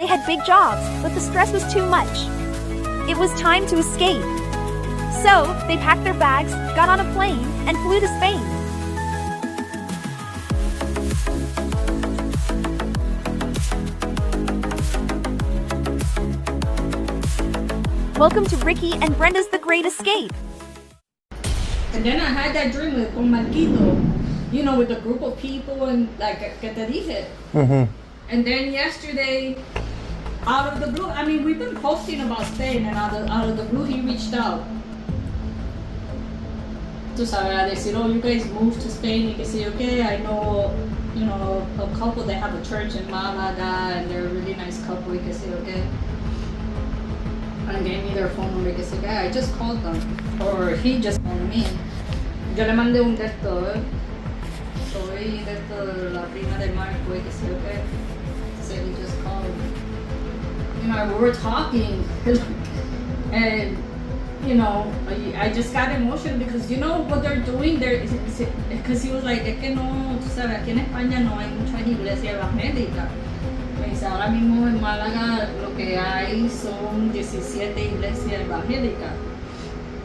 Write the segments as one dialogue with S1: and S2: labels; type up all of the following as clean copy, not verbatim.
S1: They had big jobs, but the stress was too much. It was time to escape. So, they packed their bags, got on a plane, and flew to Spain. Welcome to Ricky and Brenda's The Great Escape.
S2: And then I had that dream con Marquito, you know, with a group of people and like, que te dije.
S3: Mm-hmm.
S2: And then yesterday, out of the blue, I mean, we've been posting about Spain, and out of the blue, he reached out. Tú sabes, a decir, oh, you guys moved to Spain, y que sé yo qué. I know, you know, a couple that have a church in Malaga, and they're a really nice couple, y que sé yo qué. And gave me their phone number, que sé yo qué. I just called them, or he just called me. Yo le mandé un texto, soy de la prima de Marco, y que sé yo qué. So he just called. You know, we were talking, and you know, I just got emotional because you know what they're doing there, because he was like, es que no, tú sabes, aquí en España no hay muchas iglesias evangélicas. Me dice, ahora mismo en Málaga lo que hay son 17 iglesias evangélicas.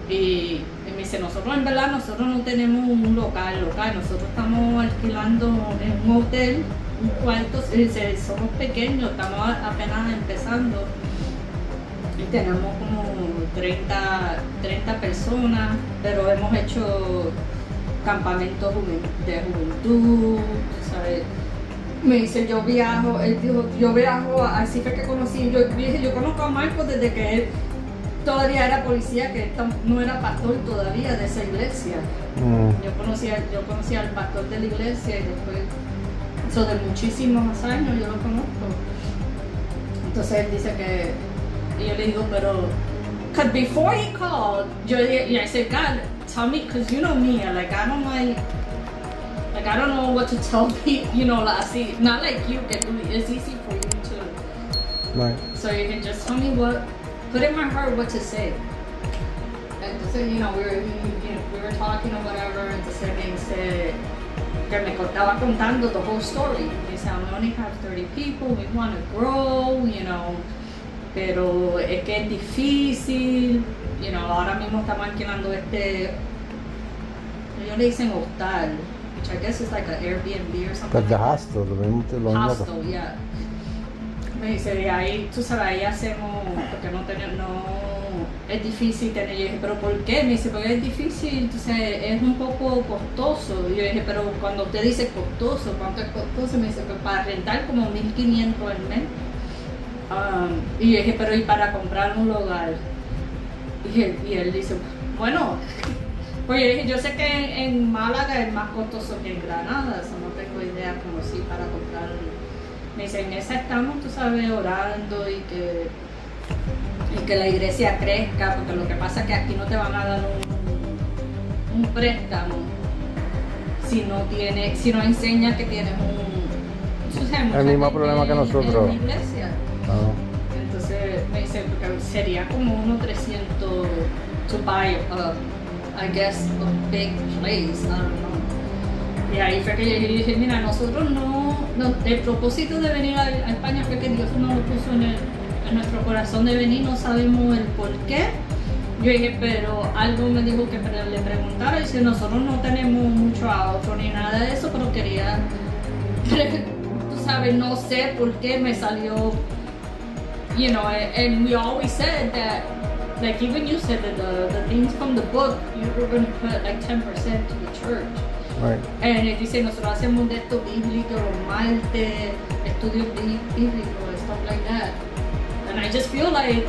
S2: Y me dice, nosotros en verdad, nosotros no tenemos un local, nosotros estamos alquilando en un hotel, un cuarto, somos pequeños, estamos apenas empezando. Y tenemos como 30 personas, pero hemos hecho campamentos de juventud, ¿sabes? Me dice, yo viajo, él dijo, yo viajo, así fue que conocí, yo conozco a Marco desde que él todavía era policía, que él no era pastor todavía de esa iglesia. Yo conocí al pastor de la iglesia y después, eso de muchísimos años yo lo conozco. Entonces él dice que, y yo le digo, pero, because before he called, I said, God, tell me, because you know me, like I don't know what to tell people, you know, like, see, not like you can do it, it's easy for you to.
S3: Right.
S2: So you can just tell me put in my heart what to say. Entonces, you know, we were talking or whatever, entonces me dice, que me estaba contando the whole story. Me dice, we only have 30 people, we want to grow, you know, pero es que es difícil, you know, ahora mismo estamos alquilando ellos le dicen hostal, which I guess is like an Airbnb or something.
S3: But the hostel, lo mismo.
S2: Hostel, yeah. Me dice, de ahí, tú sabes, ahí hacemos, porque es difícil tener, yo dije, pero ¿por qué? Me dice, porque es difícil, entonces es un poco costoso. Y yo dije, pero cuando usted dice costoso, ¿cuánto es costoso? Me dice, pues para rentar como 1,500 al mes. Y yo dije, pero ¿y para comprar un hogar? Y él dice, bueno, pues yo dije, yo sé que en Málaga es más costoso que en Granada, eso no tengo idea como si para comprar. Me dice, en esa estamos, tú sabes, orando y que la iglesia crezca, porque lo que pasa es que aquí no te van a dar un préstamo si no enseñas que tienes
S3: el mismo problema que nosotros.
S2: En la iglesia. Entonces me dice, porque sería como unos 300 to buy, I guess, a big place, I don't know. Y ahí fue que yo dije, mira, nosotros el propósito de venir a España fue que Dios nos lo puso en nuestro corazón de venir, no sabemos el por qué. Yo dije, pero algo me dijo que le preguntara, y dice, nosotros no tenemos mucho ahorro ni nada de eso, pero quería, tú sabes, no sé por qué me salió, you know, and we always said that, like even you said that the things from the book, you were going to put like 10% to the church.
S3: Right.
S2: And él dice, nosotros hacemos de esto bíblico, los martes, estudios bíblicos, stuff like that. And I just feel like,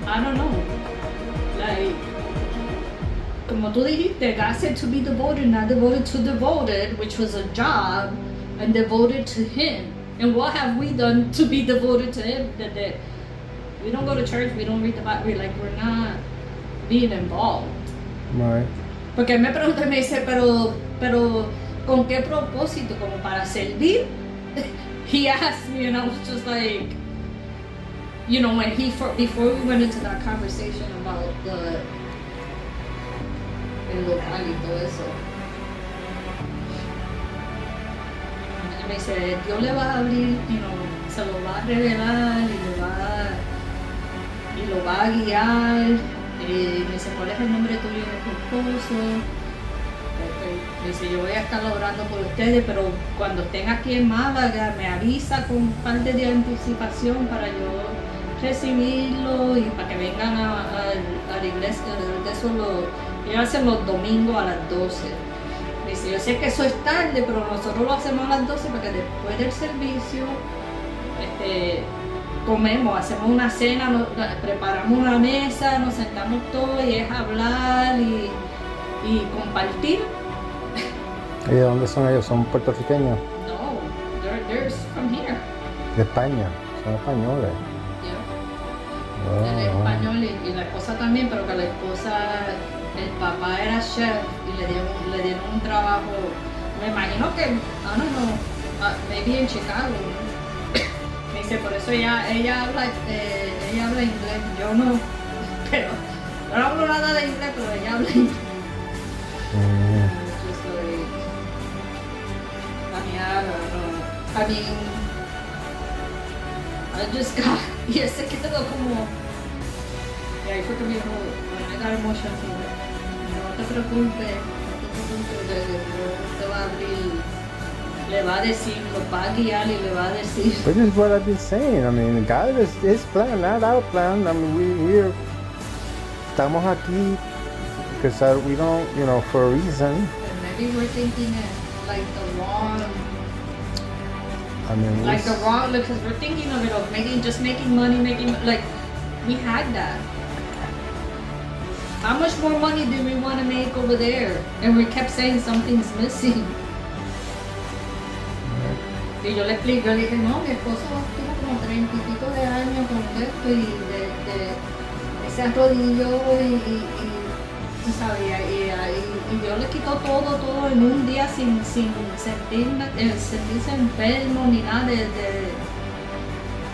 S2: I don't know, like, como tú dijiste, God said to be devoted, not devoted to devoted, which was a job, and devoted to Him. And what have we done to be devoted to Him? That we don't go to church, we don't read the Bible, we're not being involved.
S3: Right.
S2: Porque él me pregunta y me dice, pero ¿con qué propósito? ¿Como para servir? He asked me, and I was just like, you know, when before we went into that conversation about el local y todo eso, me dice, Dios le va a abrir, you know, se lo va a revelar y lo va a guiar. Me dice, ¿cuál es el nombre tuyo de tu esposo? Me dice, yo voy a estar orando por ustedes, pero cuando estén aquí en Málaga, me avisa con parte de anticipación para yo recibirlo y para que vengan a la iglesia. Eso ellos hacen los domingos a las 12. Me dice, yo sé que eso es tarde, pero nosotros lo hacemos a las 12 para que después del servicio comemos, hacemos una cena, preparamos una mesa, nos sentamos todos y es hablar y compartir.
S3: ¿Y de dónde son ellos? ¿Son puertorriqueños?
S2: No, they're from here.
S3: De España, son españoles.
S2: Yeah. Él es español y la esposa también, pero que la esposa, el papá era chef y le dieron un trabajo, me imagino que, I don't know, maybe en Chicago. Me dice, por eso ella habla inglés, yo no, pero yo no hablo nada de inglés, pero ella habla inglés. I mean, I just got, y se quedó como, y ahí fue que me dijo, I got emotional, no te preocupes, te va a abrir, le va a decir, lo va a guiar y le va a decir.
S3: Which is what I've been saying. I mean, God is His plan, not our plan. I mean, estamos aquí because we don't, you know, for a reason.
S2: And maybe we're thinking like the wrong.
S3: I mean,
S2: like the wrong, because we're thinking of it of making money, like we had that. How much more money did we want to make over there? And we kept saying something's missing. Y yo le expliqué, yo le dije, no, mi esposo tiene como 30 y pico de años con esto y se arrodilló y tú sabes, y Dios le quitó todo en un día sin sentirse enfermo ni nada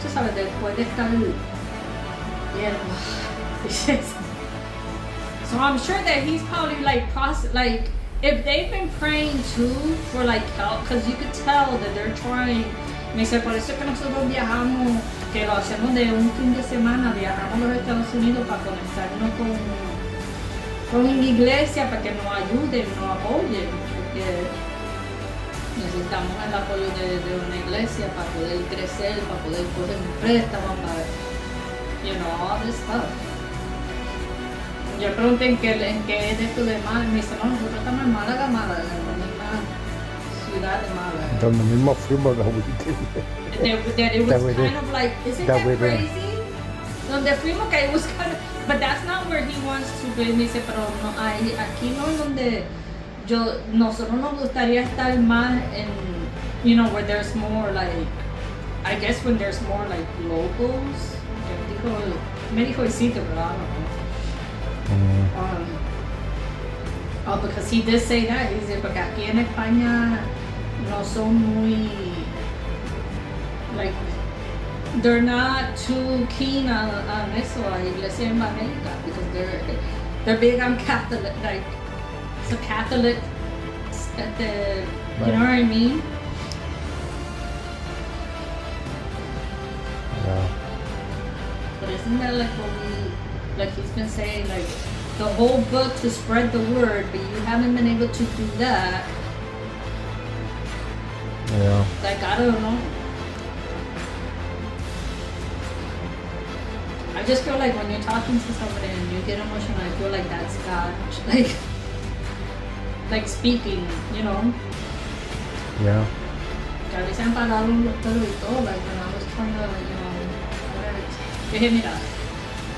S2: tú sabes, después de estar bien. So I'm sure that he's probably like if they've been praying too for like help, because you could tell that they're trying. Me dice, por eso es que nosotros viajamos, que lo hacemos de un fin de semana, viajamos a los Estados Unidos para conectarnos con una iglesia para que nos ayuden, nos apoyen, porque necesitamos el apoyo de una iglesia para poder crecer, para poder coger un préstamo, para, all this stuff. Yo pregunté en qué es de esto de Málaga, me dice, no, nosotros estamos en Málaga, en la misma ciudad de Málaga.
S3: donde mismo fuimos la
S2: That it was kind of like, isn't that crazy? Donde fuimos, que it was kind of, but that's not where he wants to be. Me dice, pero no, aquí no es donde nosotros nos gustaría estar más en, where there's more like, I guess when there's more like locals. Me dijo el sitio, pero I don't know. Because he did say that, he said, porque aquí en España no son muy, like, they're not too keen on eso, la iglesia evangélica, because they're big on Catholic, like, it's a Catholic, you know what I mean?
S3: Yeah.
S2: But isn't that like what like he's been saying, like, the whole book to spread the word, but you haven't been able to do that.
S3: Yeah.
S2: Like, I don't know. I just feel like when you're talking to somebody and you get emotional, I feel like that's God, like speaking,
S3: Yeah.
S2: Que a veces han pagado los pelos y todo, like when I was trying to, dije, mira,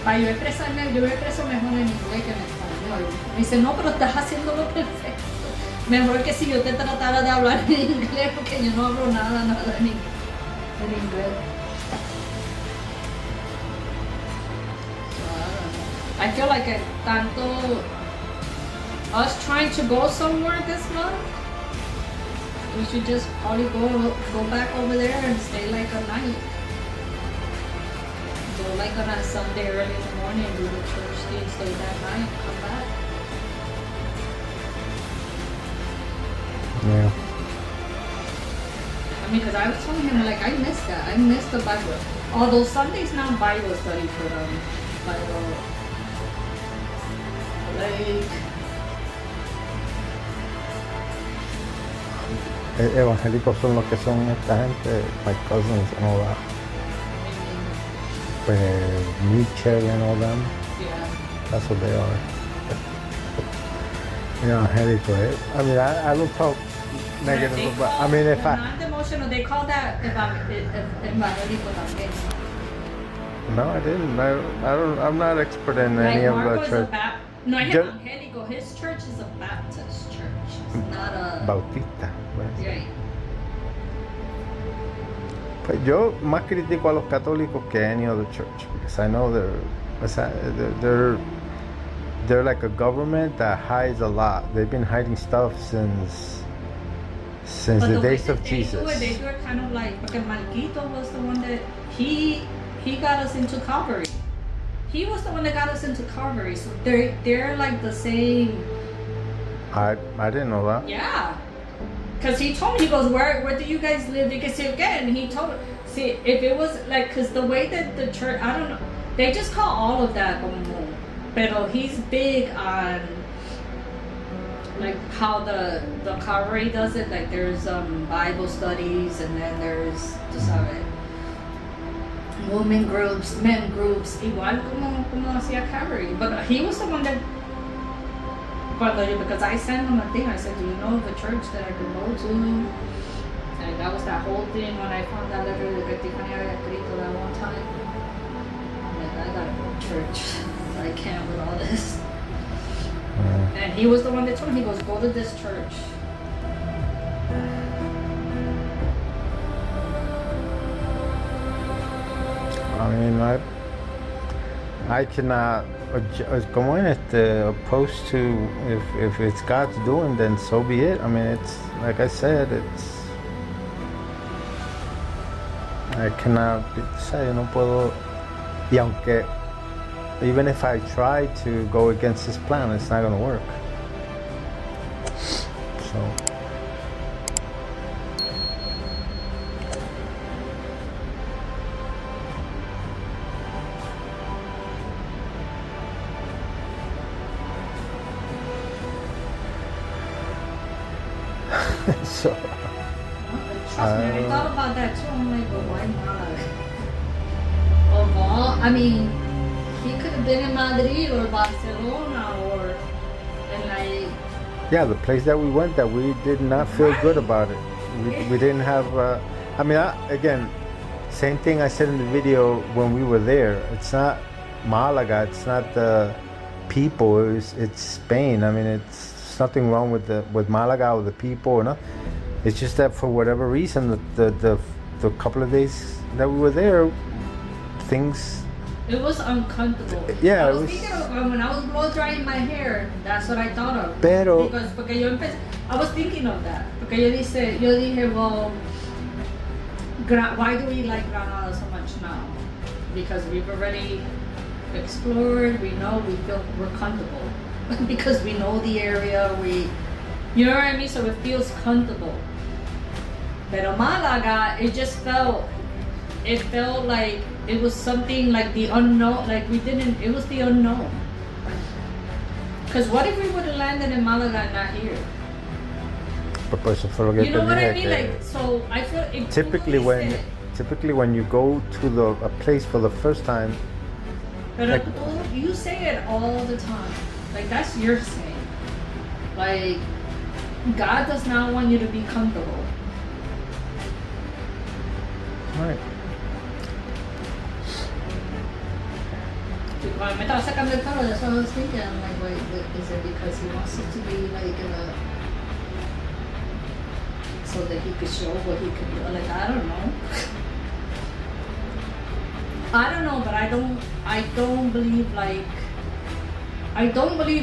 S2: para yo expresarme, yo me expreso mejor en inglés que en español. Me dice, no, pero estás haciéndolo perfecto. Mejor que si yo te tratara de hablar en inglés, porque yo no hablo nada en inglés. So, I feel like tanto us trying to go somewhere this month, we should just probably go back over there and stay like a night. Go like on a Sunday early in the morning, do the church thing, stay that night, come back.
S3: Yeah.
S2: I mean, because I was telling him, like, I missed that. I missed the Bible. Although Sunday's not Bible study for them. Bible. Like,
S3: Evangélicos son los que son esta gente, my cousins and all that. Pues Mitchell and all them.
S2: yeah.
S3: That's what they are. Evangélico, eh? I mean, I don't talk negative about. I mean, if I.
S2: Non-devotional, they call that evangelico también.
S3: No, I didn't. I don't. I'm not expert in
S2: Like
S3: any of
S2: Marco
S3: the
S2: is
S3: church.
S2: no,
S3: Yo-
S2: evangelico. His church is a Baptist church. It's not a.
S3: Bautista. Pues.
S2: Yeah.
S3: Pues yo más critico a los católicos que any other church because I know they're like a government that hides a lot. They've been hiding stuff since
S2: But
S3: the
S2: way
S3: days
S2: that
S3: of
S2: they
S3: Jesus.
S2: They do it kind of like, because Marquito was the one that he got us into Calvary. He was the one that got us into Calvary. So they're like the same.
S3: I didn't know that.
S2: Yeah. Because he told me, he goes, where do you guys live? You can see again. And he told, see, if it was like, because the way that the church, I don't know, they just call all of that como, pero he's big on like how the Calvary does it. Like there's Bible studies, and then there's, tú sabes, women groups, men groups, igual como hacía Calvary. But he was the one that, because I sent him a thing, I said, do you know of a church that I could go to? And that was that whole thing when I found that letter that Tiffany had escrito that one time. I'm like, I gotta go to church. I can't with all this. And he was the one that told me, he goes, go to this church.
S3: I mean, I cannot. Como en opposed to if it's God's doing, then so be it. I mean, it's like I said, I cannot say, no puedo, y aunque even if I try to go against his plan, it's not gonna work. So. So,
S2: Trust me, I thought about that too. I'm like, well, why not? Of all, I mean, he could have been in Madrid or Barcelona or, and like,
S3: yeah, the place that we went that we did not feel good about it. We didn't have, I mean, again, same thing I said in the video when we were there. It's not Malaga, it's not the people, it's Spain. I mean, it's nothing wrong with Malaga or the people or nothing. It's just that for whatever reason, the couple of days that we were there, things.
S2: it was uncomfortable.
S3: Yeah,
S2: I
S3: it
S2: was
S3: was.
S2: thinking of when I was blow drying my hair. That's what I thought of.
S3: Pero.
S2: Porque yo I was thinking of that. Porque yo dije, well, why do we like Granada so much now? Because we've already explored. We know, we're comfortable because we know the area. You know what I mean? So it feels comfortable. Pero Malaga, it felt like it was something like the unknown, like it was the unknown. Because what if we would have landed in Malaga and not here? You know what I mean? Like, so I feel
S3: typically when you go to a place for the first time.
S2: But you say it all the time. Like, that's your saying. Like, God does not want you to be comfortable.
S3: Right.
S2: Cuando me estaba sacando el carro, that's what I was thinking. I'm like, wait, is it because he wants it to be like so that he could show what he could do? Like, I don't know. I don't know, but I don't believe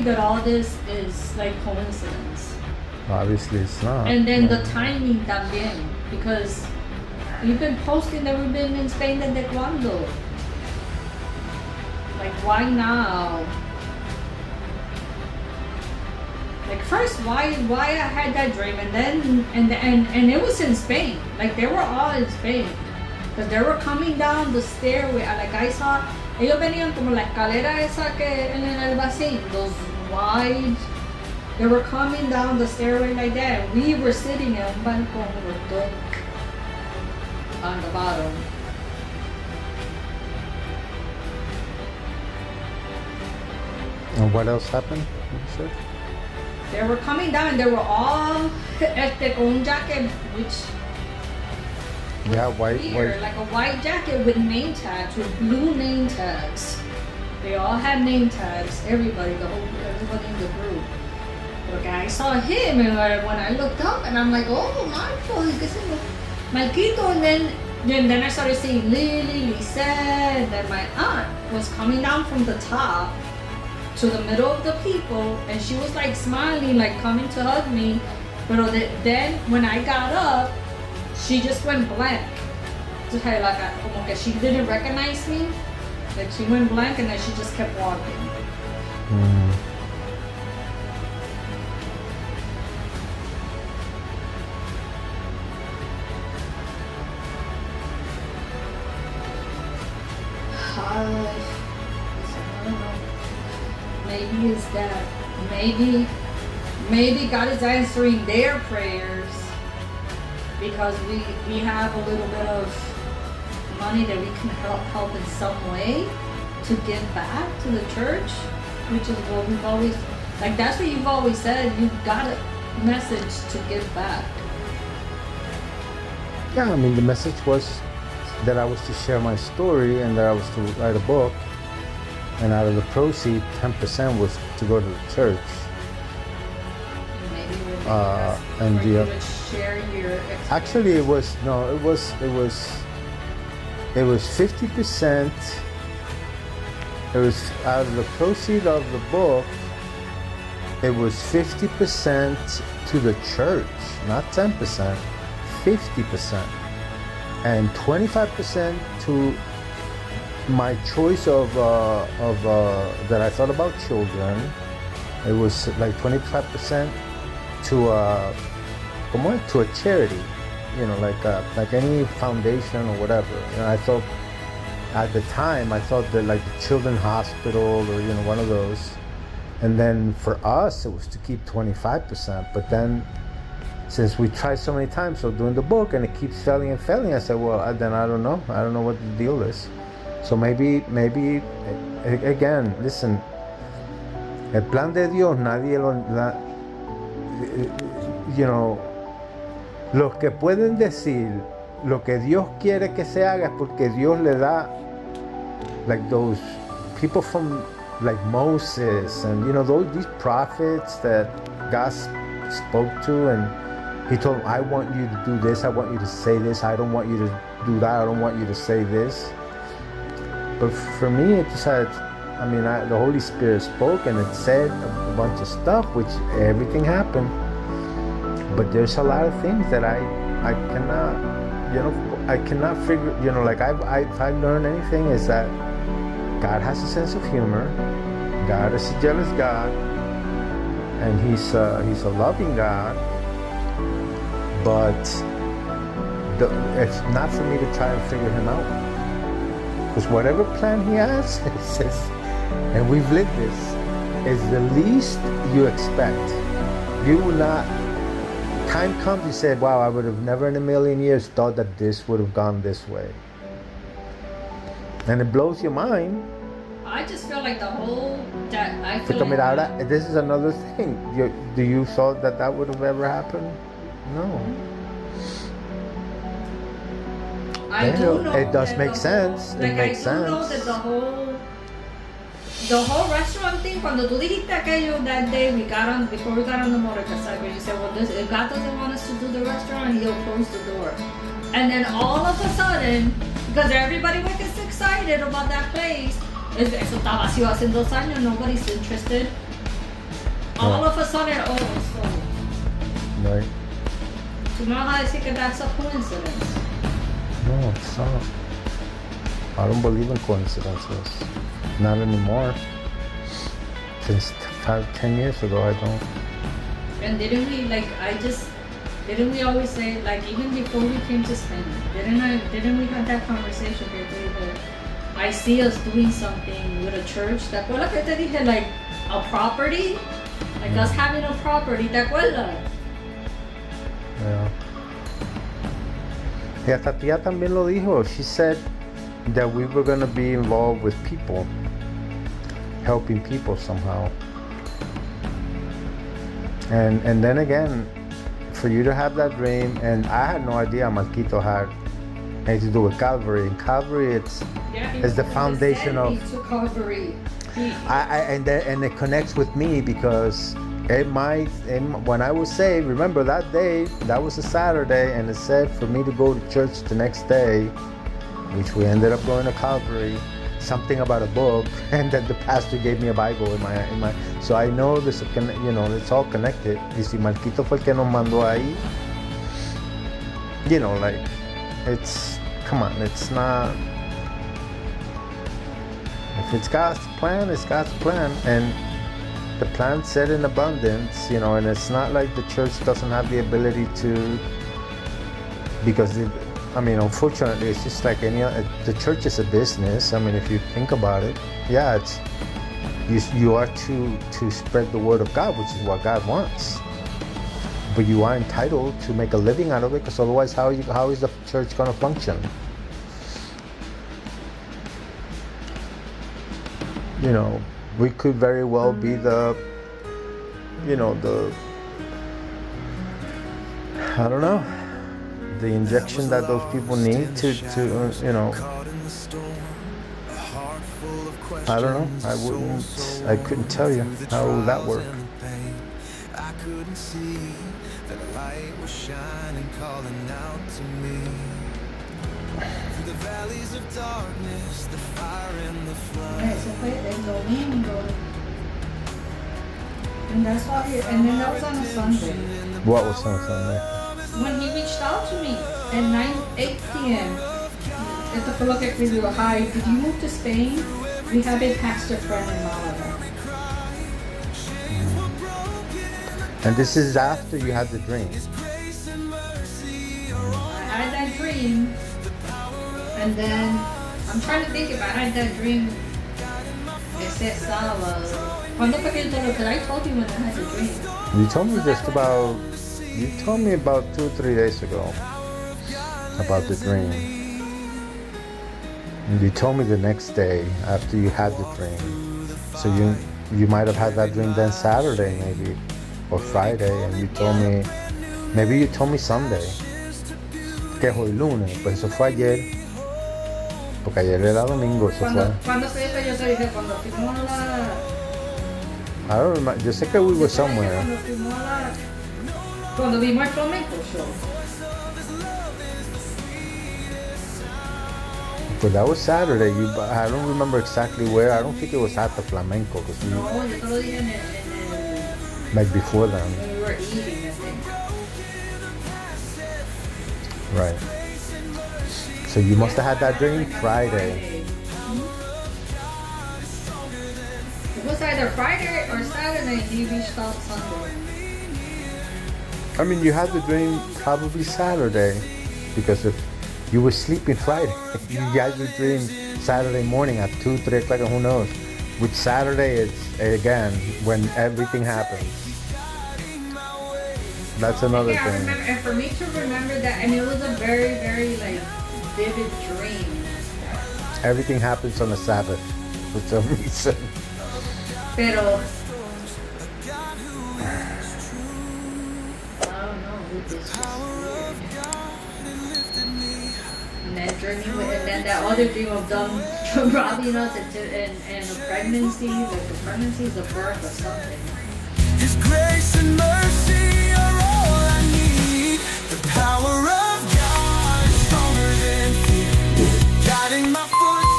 S2: that all this is like coincidence.
S3: Obviously it's not.
S2: And then the timing también, because you've been posting that we've been in Spain desde cuando? Like, why now? Like first, why I had that dream, and then and it was in Spain. Like they were all in Spain, because they were coming down the stairway. Like I saw, ellos venían como la escalera esa que en el vacío, those wide. They were coming down the stairway like that. We were sitting in un balcón on the bottom.
S3: And what else happened? You said?
S2: They were coming down, and they were all con un jacket, which
S3: Yeah, white.
S2: like a white jacket with name tags, with blue name tags. They all had name tags. Everybody in the group. Okay, I saw him, and when I looked up, and I'm like, oh, Marco, Marquito, and then I started seeing Lily, Lisa, and then my aunt was coming down from the top to the middle of the people, and she was like smiling, like coming to hug me. But then when I got up, she just went blank. Como que she didn't recognize me. Like she went blank, and then she just kept walking.
S3: Mm.
S2: I don't know. Maybe it's that. Maybe God is answering their prayers because we have a little bit of money that we can help in some way to give back to the church, which is what we've always, like that's what you've always said, you've got a message to give back.
S3: Yeah, I mean the message was that I was to share my story and that I was to write a book, and out of the proceeds 10% was to go to the church.
S2: Maybe we'll
S3: and
S2: you would share your experience.
S3: Actually it was 50%. It was out of the proceeds of the book, it was 50% to the church, not 10%, 50%. And 25% to my choice of that I thought about children. It was like 25% to a charity, like any foundation or whatever. I thought at the time that like the children's hospital or one of those. And then for us it was to keep 25%, but then since we tried so many times of doing the book and it keeps failing and failing, I said, well, then I don't know what the deal is. So maybe again, listen, el plan de Dios nadie los que pueden decir lo que Dios quiere que se haga es porque Dios le da, like those people from like Moses and these prophets that God spoke to, and he told him, I want you to do this, I want you to say this, I don't want you to do that, I don't want you to say this. But for me, it just had, the Holy Spirit spoke and it said a bunch of stuff, which everything happened. But there's a lot of things that I cannot, I cannot figure, like if I've learned anything is that God has a sense of humor. God is a jealous God, and He's a loving God. But it's not for me to try and figure Him out, because whatever plan He has, and we've lived this, is the least you expect. You will not. Time comes, you said, wow, I would have never in a million years thought that this would have gone this way. And it blows your mind.
S2: I just feel like the whole, that I feel
S3: Because
S2: like,
S3: ahora, this is another thing. Do you thought that would have ever happened? No.
S2: I do know
S3: it does
S2: that
S3: make
S2: the
S3: sense.
S2: Whole,
S3: it makes
S2: I do
S3: sense.
S2: know that the whole restaurant thing, cuando tú dijiste aquello that day before we got on the motorcycle, you said, well, if God doesn't want us to do the restaurant, He'll close the door. And then all of a sudden, because everybody was just excited about that place, eso está vacío hace 2 años, nobody's interested. All of a sudden, oh, so.
S3: Right.
S2: Tú me vas a decir que that's a coincidence.
S3: No, it's not. I don't believe in coincidences. Not anymore. Since 5-10 years ago, I don't.
S2: And didn't we didn't we always say, like, even before we came to Spain, didn't we have that conversation that I see us doing something with a church? ¿Te acuerdas que te dije, like, a property? Like us having a property, ¿te acuerdas?
S3: Yeah. Yeah, Tatia también lo dijo. She said that we were going to be involved with people, helping people somehow. And then again, for you to have that dream, and I had no idea Marquito had anything to do with Calvary. And Calvary, it's the foundation of
S2: Calvary.
S3: and it connects with me because when I was saved, remember that day, that was a Saturday, and it said for me to go to church the next day, which we ended up going to Calvary, something about a book, and then the pastor gave me a Bible in my so I know this, you know, it's all connected. Y si Marquito fue el que nos mandó ahí, you know, like, it's, come on, it's not, if it's God's plan, it's God's plan, and the plan said in abundance, you know, and it's not like the church doesn't have the ability to, because I mean, unfortunately, it's just like any other, the church is a business. I mean, if you think about it, yeah, it's, you are to spread the word of God, which is what God wants. But you are entitled to make a living out of it, because otherwise, how is the church going to function? You know, we could very well be the, you know, the, I don't know, the injection that those people need to you know, I don't know, I couldn't tell you how that worked.
S4: I couldn't see that light was shining, calling out to me. Through the valleys of darkness, the fire and the flood.
S2: Eso fue el domingo. And that's why, and then that was on a Sunday.
S3: What was on Sunday?
S2: When he reached out to me at 8 p.m. Esto fue lo que escribió. Hi, did you move to Spain? We have a pastor friend in Malaga.
S3: And this is after you had the dream.
S2: I had that dream, and then I'm trying to think if I had that dream ese sábado. ¿Cuándo fue que yo te lo? Because I told you when I had the dream.
S3: You told me you told me about 2 or 3 days ago about the dream. And you told me the next day after you had the dream. So you might have had that dream then Saturday maybe, or Friday, and you told me, maybe you told me Sunday. Que es hoy lunes, pues eso fue ayer. Porque ayer era domingo, eso fue.
S2: ¿Cuándo fue que yo te dije? Cuando fuimos a la...
S3: I don't remember. Yo sé que we were somewhere.
S2: Cuando vimos el flamenco show.
S3: But that was Saturday. I don't remember exactly where. I don't think it was at the flamenco.
S2: No, yo te lo dije en el...
S3: Like before then.
S2: When we were eating, I think.
S3: Right. So you must have had that dream Friday.
S2: It was either Friday or Saturday, and he reached out Sunday.
S3: I mean, you had the dream probably Saturday, because if you were sleeping Friday, you had your dream Saturday morning at 2, 3 o'clock, who knows? Which Saturday is, again, when everything happens. That's another
S2: Yeah, I
S3: thing.
S2: remember, and for me to remember that, and it was a very, very, like, vivid dream.
S3: Everything happens on the Sabbath for some reason.
S2: Pero... This was weird. And that journey, and then that other dream of them robbing us and a pregnancy, like the pregnancy is the birth of something.
S4: His grace and mercy are all I need. The power of God is stronger than fear, guiding my footsteps.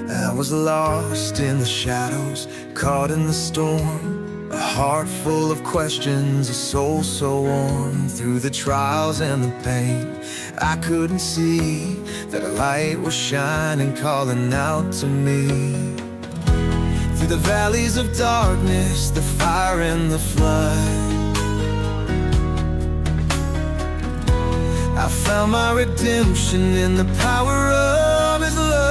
S4: I was lost in the shadows, caught in the storm. A heart full of questions, a soul so worn through the trials and the pain. I couldn't see that a light was shining, calling out to me. Through the valleys of darkness, the fire and the flood, I found my redemption in the power of His love.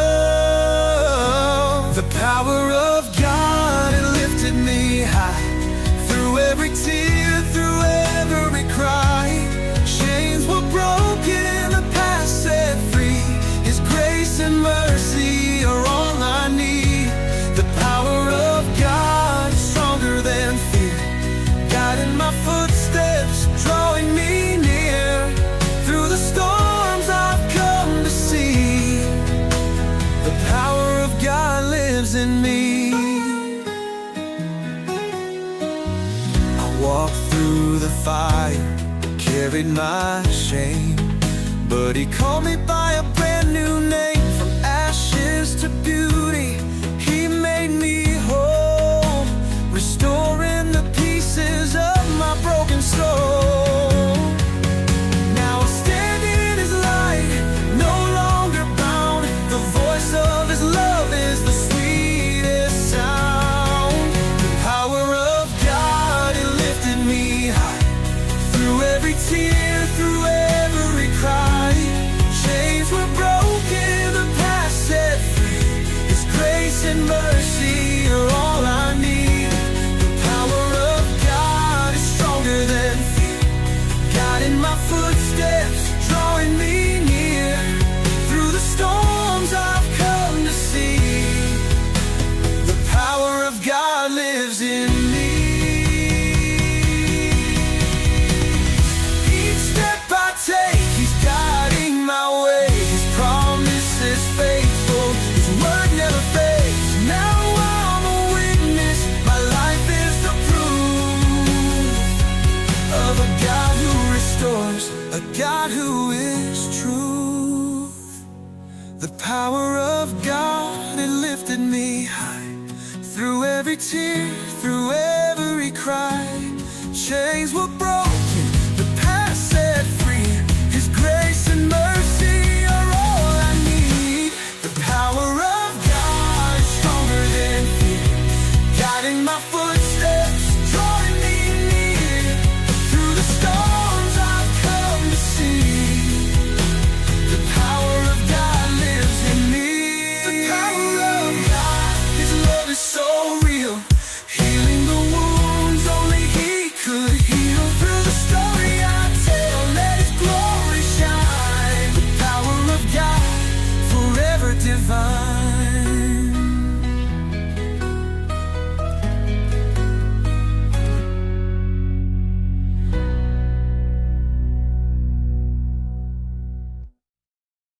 S4: The power of God, it lifted me high. Through every tear, through every cry, chains were broken, the past set free. His grace and mercy are all I need. The power of God is stronger than fear, guiding my footsteps, drawing me near. Through the storms I've come to see, the power of God lives in me. I walked through the fire, carried my shame, but He called me by a brand new name. From ashes to beauty, He made me whole, restoring the pieces of my broken soul. Now I stand in His light, no longer bound. The voice of His love is the sweetest sound. The power of God, it lifted me high. Through every tear, through every cry, chains were broken, the past set free. His grace and mercy are all I need. The power of God is stronger than fear, guiding my footsteps, drawing me near. Through the storms I've come to see, the power of God lives in me. Each step I take, He's guiding my way. His promise is faithful, His word never fades. Now I'm a witness, my life is the proof of a God who restores, a God who is truth. The power of God, it lifted me high. Through every tear, through every cry, chains were